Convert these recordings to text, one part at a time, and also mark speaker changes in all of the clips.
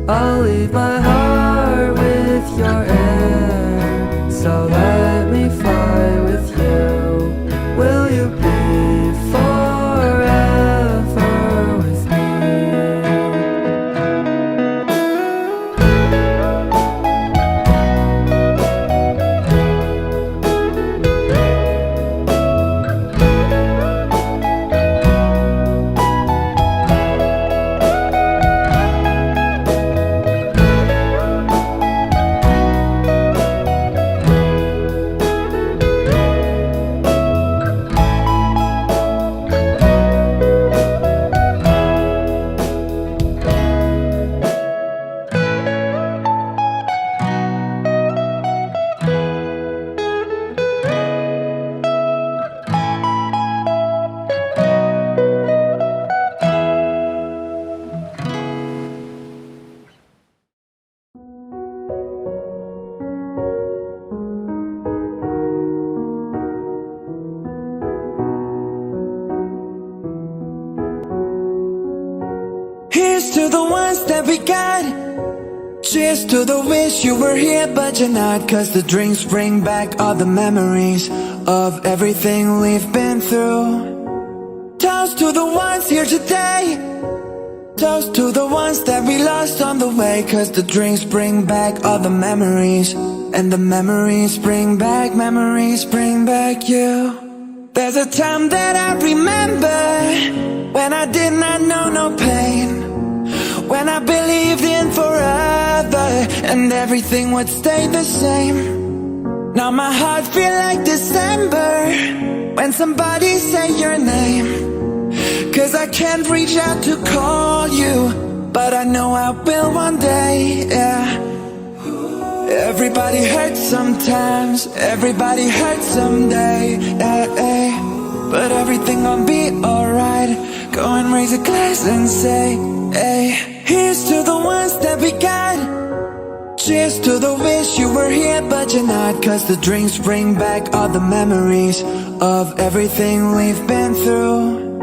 Speaker 1: I'll leave my heart with your air. So let me fly with you. Will you be forever with me?
Speaker 2: Here's to the ones that we got. Cheers to the wish you were here but you're not. Cause the drinks bring back all the memories of everything we've been through. Toast to the ones here today. Toast to the ones that we lost on the way. Cause the drinks bring back all the memories. And the memories bring back you. There's a time that I remember when I did not know no pain, when I believed in forever and everything would stay the same. Now my heart feel like December when somebody say your name. Cause I can't reach out to call you, but I know I will one day, yeah. Everybody hurts sometimes, everybody hurts someday, yeah, yeah. But everything gon' be alright. Go and raise a glass and say, hey. Here's to the ones that we got. Cheers to the wish you were here but you're not. Cause the drinks bring back all the memories of everything we've been through.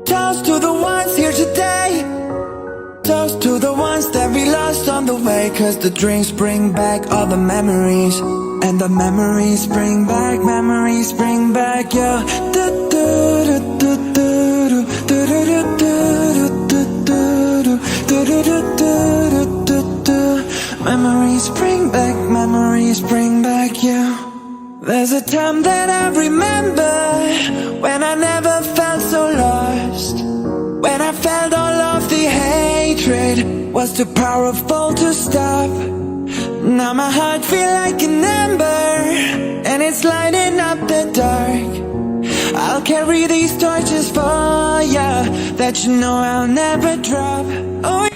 Speaker 2: Toast to the ones here today. Toast to the ones that we lost on the way. Cause the drinks bring back all the memories. And the memories bring back, yeah. Memories bring back you. There's a time that I remember when I never felt so lost, when I felt all of the hatred was too powerful to stop. Now my heart feel like an ember and it's lighting up the dark. I'll carry these torches for ya that you know I'll never drop. Oh